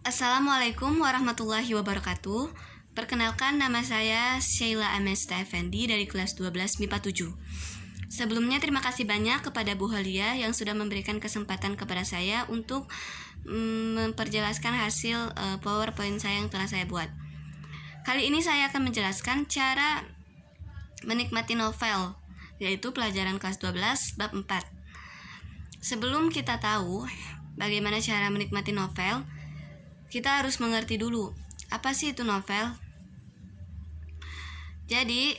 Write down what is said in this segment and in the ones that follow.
Assalamualaikum warahmatullahi wabarakatuh. Perkenalkan, nama saya Sheila Amesta Effendi dari kelas 12 MIPA 7. Sebelumnya terima kasih banyak kepada Bu Halia yang sudah memberikan kesempatan kepada saya untuk memperjelaskan hasil PowerPoint saya yang telah saya buat. Kali ini saya akan menjelaskan cara menikmati novel, yaitu pelajaran kelas 12 bab 4. Sebelum kita tahu bagaimana cara menikmati novel, kita harus mengerti dulu apa sih itu novel. Jadi,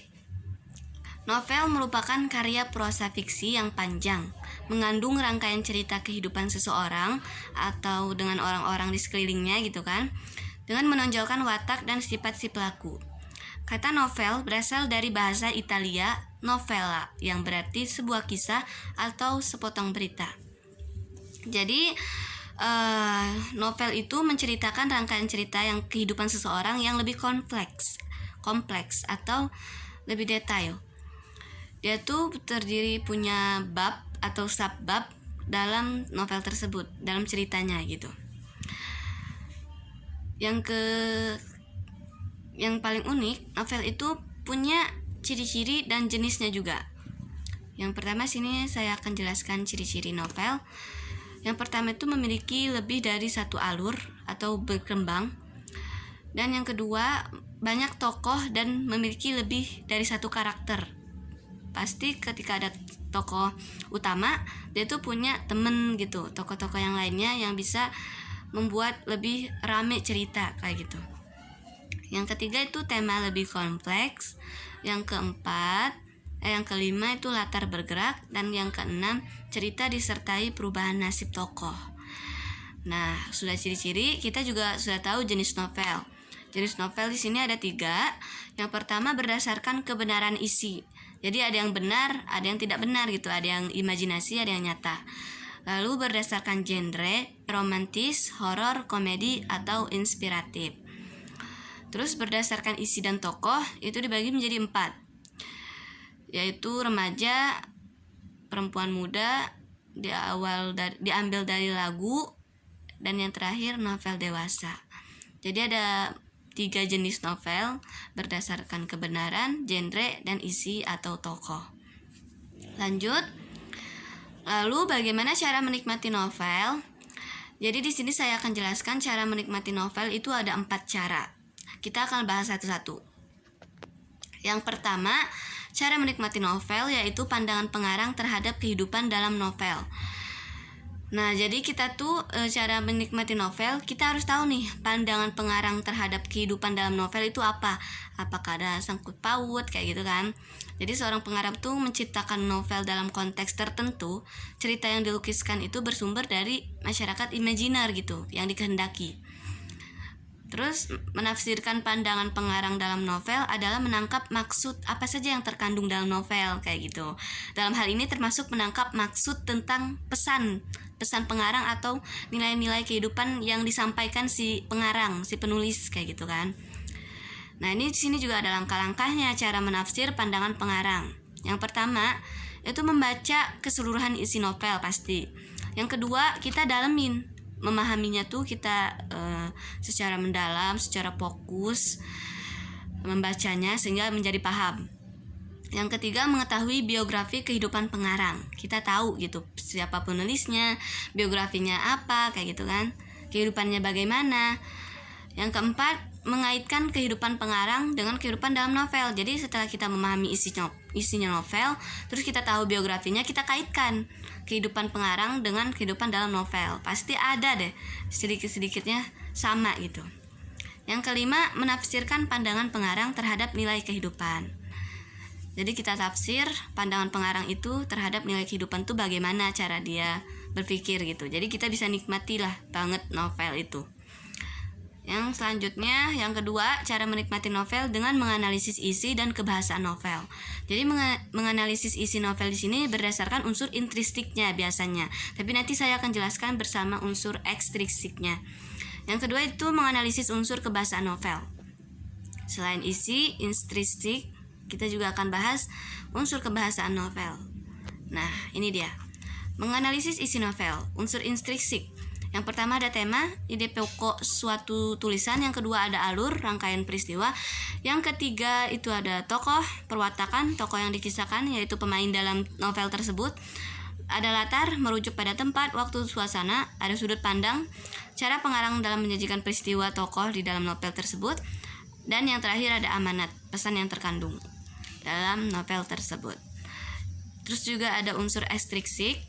novel merupakan karya prosa fiksi yang panjang, mengandung rangkaian cerita kehidupan seseorang atau dengan orang-orang di sekelilingnya gitu kan, dengan menonjolkan watak dan sifat si pelaku. Kata novel berasal dari bahasa Italia novella, yang berarti sebuah kisah atau sepotong berita. Jadi novel itu menceritakan rangkaian cerita yang kehidupan seseorang yang lebih kompleks atau lebih detail. Dia tuh terdiri punya bab atau subbab dalam novel tersebut, dalam ceritanya gitu. Yang paling unik, novel itu punya ciri-ciri dan jenisnya juga. Yang pertama sini saya akan jelaskan ciri-ciri novel. Yang pertama itu memiliki lebih dari satu alur atau berkembang. Dan yang kedua, banyak tokoh dan memiliki lebih dari satu karakter. Pasti ketika ada tokoh utama, dia tuh punya temen gitu, tokoh-tokoh yang lainnya yang bisa membuat lebih rame cerita kayak gitu. Yang ketiga itu tema lebih kompleks. Yang kelima itu latar bergerak, dan yang keenam cerita disertai perubahan nasib tokoh. Nah, sudah ciri-ciri, kita juga sudah tahu jenis novel. Jenis novel di sini ada 3. Yang pertama berdasarkan kebenaran isi. Jadi ada yang benar, ada yang tidak benar gitu, ada yang imajinasi, ada yang nyata. Lalu berdasarkan genre, romantis, horor, komedi, atau inspiratif. Terus berdasarkan isi dan tokoh itu dibagi menjadi 4, yaitu remaja, perempuan muda, diambil dari lagu, dan yang terakhir novel dewasa. Jadi ada 3 jenis novel berdasarkan kebenaran, genre, dan isi atau tokoh. Lanjut. Lalu bagaimana cara menikmati novel? Jadi di sini saya akan jelaskan cara menikmati novel itu ada 4 cara. Kita akan bahas satu-satu. Yang pertama, cara menikmati novel yaitu pandangan pengarang terhadap kehidupan dalam novel. Nah, jadi kita tuh cara menikmati novel, kita harus tahu nih pandangan pengarang terhadap kehidupan dalam novel itu apa. Apakah ada sangkut paut kayak gitu kan. Jadi seorang pengarang tuh menciptakan novel dalam konteks tertentu. Cerita yang dilukiskan itu bersumber dari masyarakat imajiner gitu, yang dikehendaki. Terus menafsirkan pandangan pengarang dalam novel adalah menangkap maksud apa saja yang terkandung dalam novel kayak gitu. Dalam hal ini termasuk menangkap maksud tentang pesan pengarang atau nilai-nilai kehidupan yang disampaikan si pengarang, si penulis kayak gitu kan. Nah, ini di sini juga ada langkah-langkahnya cara menafsir pandangan pengarang. Yang pertama, itu membaca keseluruhan isi novel pasti. Yang kedua, kita dalemin, memahaminya tuh kita secara mendalam, secara fokus membacanya sehingga menjadi paham. Yang ketiga, mengetahui biografi kehidupan pengarang. Kita tahu gitu siapa penulisnya, biografinya apa kayak gitu kan, kehidupannya bagaimana. Yang keempat, mengaitkan kehidupan pengarang dengan kehidupan dalam novel. Jadi setelah kita memahami isinya novel, terus kita tahu biografinya, kita kaitkan kehidupan pengarang dengan kehidupan dalam novel. Pasti ada deh sedikit-sedikitnya sama gitu. Yang kelima, menafsirkan pandangan pengarang terhadap nilai kehidupan. Jadi kita tafsir pandangan pengarang itu terhadap nilai kehidupan tuh bagaimana cara dia berpikir gitu. Jadi kita bisa nikmatilah banget novel itu. Yang selanjutnya, yang kedua, cara menikmati novel dengan menganalisis isi dan kebahasaan novel. Jadi menganalisis isi novel di sini berdasarkan unsur intristiknya biasanya. Tapi nanti saya akan jelaskan bersama unsur ekstrinsiknya. Yang kedua itu menganalisis unsur kebahasaan novel. Selain isi, intristik, kita juga akan bahas unsur kebahasaan novel. Nah, ini dia. Menganalisis isi novel, unsur intrinsik. Yang pertama ada tema, ide pokok suatu tulisan. Yang kedua ada alur, rangkaian peristiwa. Yang ketiga itu ada tokoh, perwatakan, tokoh yang dikisahkan, yaitu pemain dalam novel tersebut. Ada latar, merujuk pada tempat, waktu, suasana. Ada sudut pandang, cara pengarang dalam menyajikan peristiwa tokoh di dalam novel tersebut. Dan yang terakhir ada amanat, pesan yang terkandung dalam novel tersebut. Terus juga ada unsur ekstrinsik.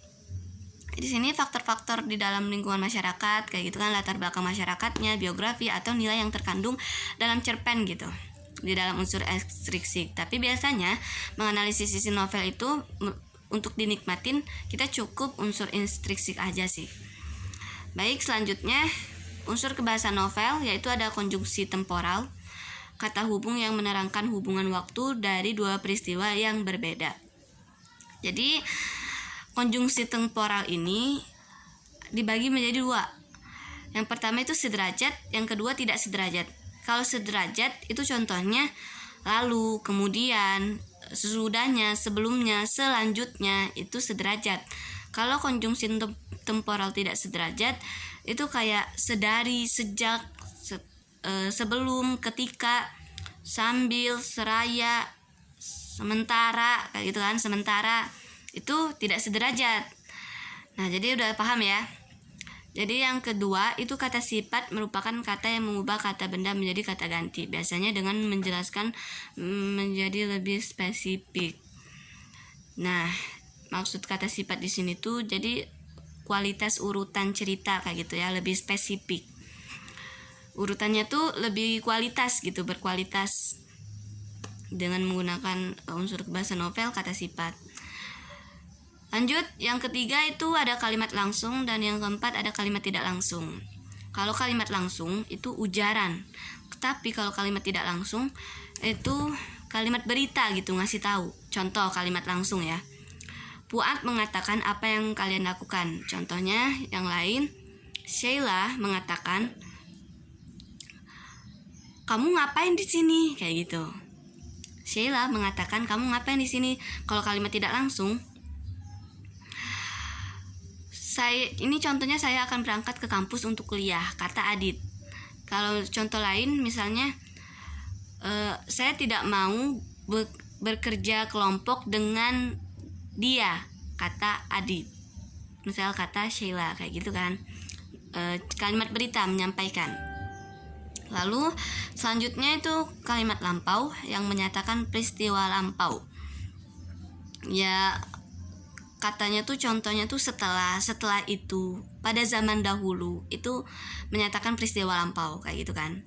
Di sini faktor-faktor di dalam lingkungan masyarakat, kayak gitu kan, latar belakang masyarakatnya, biografi atau nilai yang terkandung dalam cerpen gitu, di dalam unsur ekstrinsik. Tapi biasanya menganalisis isi novel itu untuk dinikmatin kita cukup unsur ekstrinsik aja sih. Baik, selanjutnya unsur kebahasaan novel, yaitu ada konjungsi temporal, kata hubung yang menerangkan hubungan waktu dari dua peristiwa yang berbeda. Jadi konjungsi temporal ini dibagi menjadi dua. Yang pertama itu sederajat, yang kedua tidak sederajat. Kalau sederajat itu contohnya lalu, kemudian, sesudahnya, sebelumnya, selanjutnya, itu sederajat. Kalau konjungsi temporal tidak sederajat itu kayak sedari, sejak, sebelum, ketika, sambil, seraya, sementara, kayak gitu kan, sementara. Itu tidak sederajat. Nah, jadi udah paham ya. Jadi yang kedua itu kata sifat, merupakan kata yang mengubah kata benda menjadi kata ganti, biasanya dengan menjelaskan menjadi lebih spesifik. Nah, maksud kata sifat di sini tuh jadi kualitas urutan cerita kayak gitu ya, lebih spesifik. Urutannya tuh lebih kualitas gitu, berkualitas dengan menggunakan unsur bahasa novel kata sifat. Lanjut, yang ketiga itu ada kalimat langsung, dan yang keempat ada kalimat tidak langsung. Kalau kalimat langsung itu ujaran, tapi kalau kalimat tidak langsung itu kalimat berita gitu, ngasih tahu. Contoh kalimat langsung ya, Fuad mengatakan apa yang kalian lakukan. Contohnya yang lain, Sheila mengatakan kamu ngapain di sini, kayak gitu. Sheila mengatakan kamu ngapain di sini. Kalau kalimat tidak langsung, ini contohnya, saya akan berangkat ke kampus untuk kuliah, kata Adit. Kalau contoh lain misalnya, saya tidak mau bekerja kelompok dengan dia, kata Adit. Misal kata Sheila, kayak gitu kan. Kalimat berita, menyampaikan. Lalu selanjutnya itu kalimat lampau yang menyatakan peristiwa lampau. Ya, katanya tuh contohnya tuh setelah itu, pada zaman dahulu, itu menyatakan peristiwa lampau kayak gitu kan.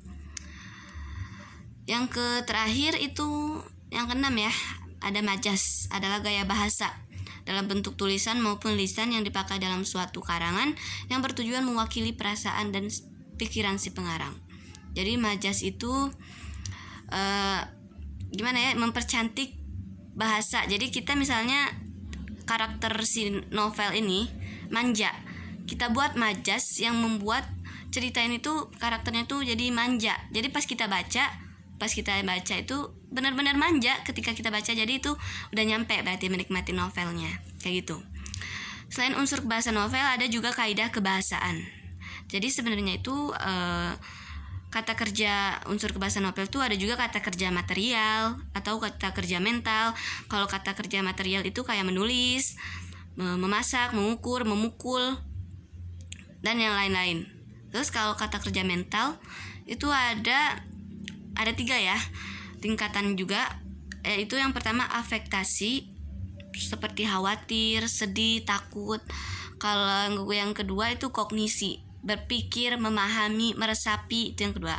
Yang terakhir itu yang keenam ya, ada majas, adalah gaya bahasa dalam bentuk tulisan maupun lisan yang dipakai dalam suatu karangan yang bertujuan mewakili perasaan dan pikiran si pengarang. Jadi majas itu gimana ya, mempercantik bahasa. Jadi kita misalnya karakter si novel ini manja, kita buat majas yang membuat cerita ini tuh karakternya tuh jadi manja. Jadi pas kita baca itu benar-benar manja ketika kita baca. Jadi itu udah nyampe berarti menikmati novelnya kayak gitu. Selain unsur bahasa novel, ada juga kaidah kebahasaan. Jadi sebenarnya itu kata kerja unsur kebahasaan novel itu ada juga kata kerja material atau kata kerja mental. Kalau kata kerja material itu kayak menulis, memasak, mengukur, memukul, dan yang lain-lain. Terus kalau kata kerja mental itu ada 3 ya tingkatan juga. Itu yang pertama afektasi, seperti khawatir, sedih, takut. Kalau yang kedua itu kognisi, berpikir, memahami, meresapi, itu yang kedua.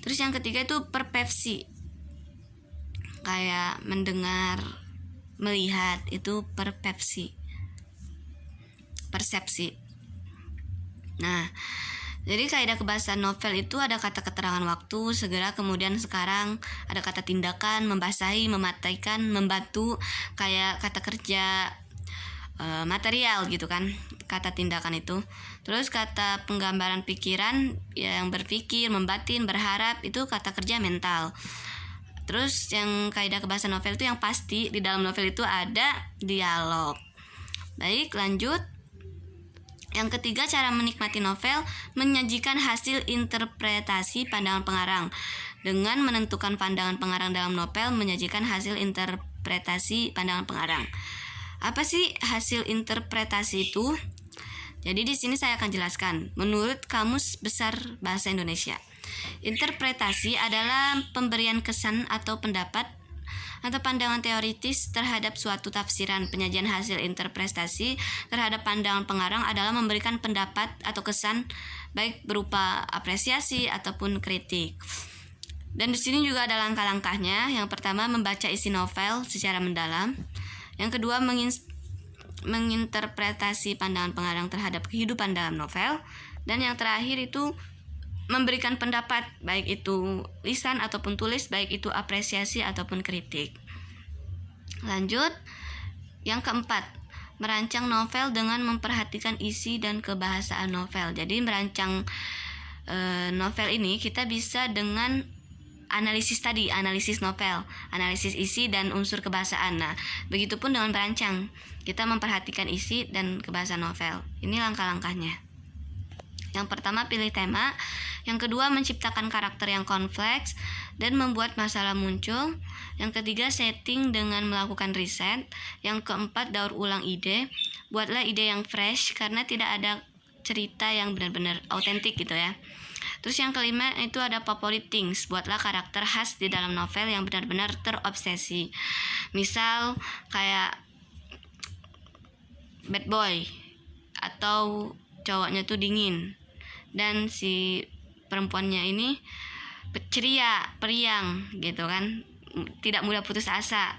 Terus yang ketiga itu persepsi, kayak mendengar, melihat, itu persepsi. Nah, jadi kaidah kebahasaan novel itu ada kata keterangan waktu, segera, kemudian, sekarang. Ada kata tindakan, membasahi, mematikan, membantu, kayak kata kerja material gitu kan, kata tindakan itu. Terus kata penggambaran pikiran, yang berpikir, membatin, berharap, itu kata kerja mental. Terus yang kaidah kebahasaan novel itu yang pasti di dalam novel itu ada dialog. Baik, lanjut. Yang ketiga, cara menikmati novel menyajikan hasil interpretasi pandangan pengarang. Dengan menentukan pandangan pengarang dalam novel menyajikan hasil interpretasi pandangan pengarang. Apa sih hasil interpretasi itu? Jadi di sini saya akan jelaskan. Menurut Kamus Besar Bahasa Indonesia, interpretasi adalah pemberian kesan atau pendapat atau pandangan teoritis terhadap suatu tafsiran. Penyajian hasil interpretasi terhadap pandangan pengarang adalah memberikan pendapat atau kesan baik berupa apresiasi ataupun kritik. Dan di sini juga ada langkah-langkahnya. Yang pertama, membaca isi novel secara mendalam. Yang kedua, menginterpretasi pandangan pengarang terhadap kehidupan dalam novel. Dan yang terakhir itu memberikan pendapat, baik itu lisan ataupun tulis, baik itu apresiasi ataupun kritik. Lanjut, yang keempat, merancang novel dengan memperhatikan isi dan kebahasaan novel. Jadi merancang novel ini kita bisa dengan analisis tadi, analisis novel, analisis isi dan unsur kebahasaan. Nah, begitupun dengan merancang, kita memperhatikan isi dan kebahasaan novel. Ini langkah-langkahnya. Yang pertama, pilih tema. Yang kedua, menciptakan karakter yang kompleks dan membuat masalah muncul. Yang ketiga, setting dengan melakukan riset. Yang keempat, daur ulang ide. Buatlah ide yang fresh karena tidak ada cerita yang benar-benar autentik gitu ya. Terus yang kelima itu ada favorite things. Buatlah karakter khas di dalam novel yang benar-benar terobsesi. Misal kayak bad boy atau cowoknya tuh dingin dan si perempuannya ini ceria, periang gitu kan, tidak mudah putus asa,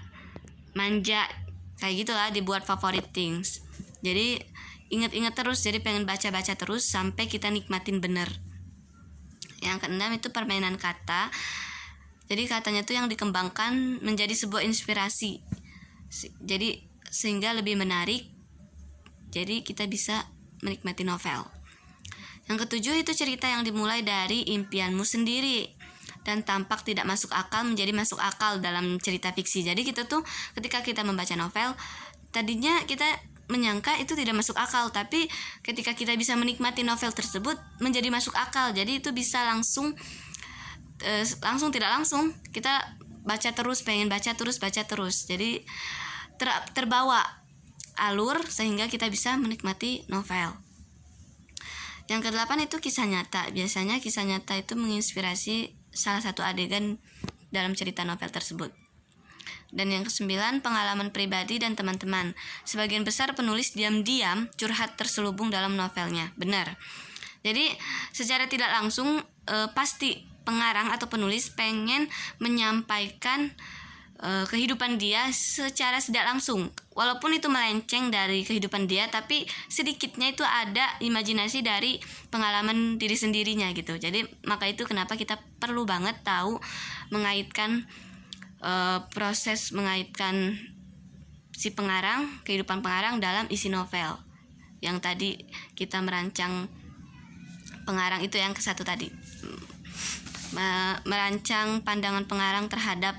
manja, kayak gitulah, dibuat favorite things. Jadi ingat-ingat terus, jadi pengen baca-baca terus sampai kita nikmatin bener. Yang keenam itu permainan kata. Jadi katanya tuh yang dikembangkan menjadi sebuah inspirasi. Jadi sehingga lebih menarik. Jadi kita bisa menikmati novel. Yang ketujuh itu cerita yang dimulai dari impianmu sendiri dan tampak tidak masuk akal menjadi masuk akal dalam cerita fiksi. Jadi kita tuh ketika kita membaca novel, tadinya kita menyangka itu tidak masuk akal, tapi ketika kita bisa menikmati novel tersebut menjadi masuk akal. Jadi itu bisa langsung tidak langsung kita baca terus, pengen baca terus. Jadi terbawa alur sehingga kita bisa menikmati novel. Yang kedelapan itu kisah nyata. Biasanya kisah nyata itu menginspirasi salah satu adegan dalam cerita novel tersebut. Dan yang kesembilan, pengalaman pribadi dan teman-teman. Sebagian besar penulis diam-diam curhat terselubung dalam novelnya. Benar. Jadi secara tidak langsung pasti pengarang atau penulis pengen menyampaikan kehidupan dia secara tidak langsung, walaupun itu melenceng dari kehidupan dia, tapi sedikitnya itu ada imajinasi dari pengalaman diri sendirinya gitu. Jadi maka itu kenapa kita perlu banget tahu mengaitkan proses mengaitkan si pengarang, kehidupan pengarang dalam isi novel. Yang tadi kita merancang pengarang itu yang ke-1 tadi, merancang pandangan pengarang terhadap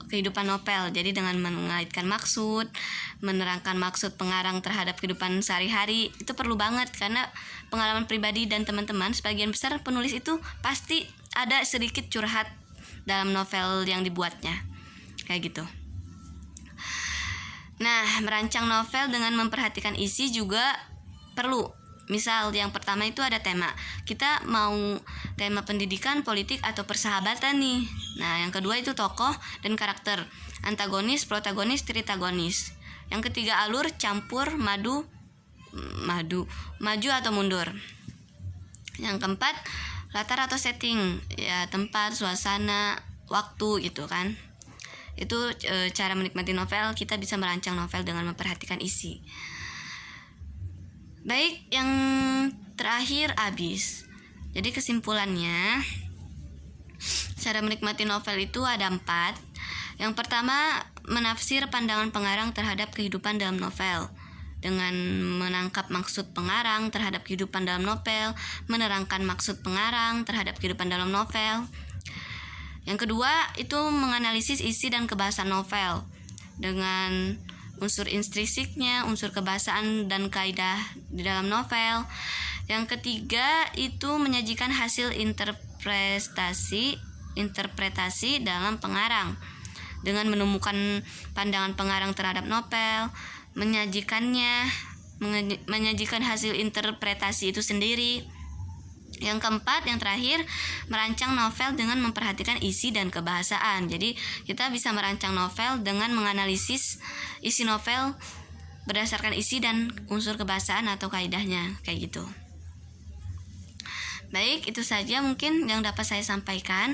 kehidupan novel. Jadi dengan mengaitkan maksud, menerangkan maksud pengarang terhadap kehidupan sehari-hari, itu perlu banget karena pengalaman pribadi dan teman-teman, sebagian besar penulis itu pasti ada sedikit curhat dalam novel yang dibuatnya. Kayak gitu. Nah, merancang novel dengan memperhatikan isi juga perlu. Misal yang pertama itu ada tema. Kita mau tema pendidikan, politik, atau persahabatan nih. Nah, yang kedua itu tokoh dan karakter, antagonis, protagonis, tritagonis. Yang ketiga alur, campur, maju atau mundur. Yang keempat latar atau setting, ya tempat, suasana, waktu gitu kan. Itu cara menikmati novel. Kita bisa merancang novel dengan memperhatikan isi. Baik, yang terakhir abis. Jadi kesimpulannya, cara menikmati novel itu ada 4. Yang pertama, menafsir pandangan pengarang terhadap kehidupan dalam novel dengan menangkap maksud pengarang terhadap kehidupan dalam novel, menerangkan maksud pengarang terhadap kehidupan dalam novel. Yang kedua, itu menganalisis isi dan kebahasaan novel dengan unsur intrinsiknya, unsur kebahasaan dan kaidah di dalam novel. Yang ketiga itu menyajikan hasil interpretasi dalam pengarang dengan menemukan pandangan pengarang terhadap novel, menyajikan hasil interpretasi itu sendiri. Yang keempat, yang terakhir, merancang novel dengan memperhatikan isi dan kebahasaan. Jadi kita bisa merancang novel dengan menganalisis isi novel berdasarkan isi dan unsur kebahasaan atau kaidahnya, kayak gitu. Baik, itu saja mungkin yang dapat saya sampaikan.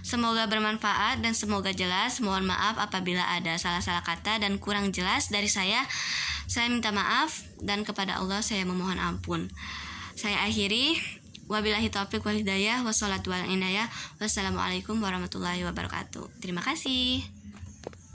Semoga bermanfaat dan semoga jelas. Mohon maaf apabila ada salah-salah kata dan kurang jelas dari saya. Saya minta maaf dan kepada Allah saya memohon ampun. Saya akhiri. Wabillahi taufiq wal hidayah wassalatu wal inayah. Wassalamualaikum warahmatullahi wabarakatuh. Terima kasih.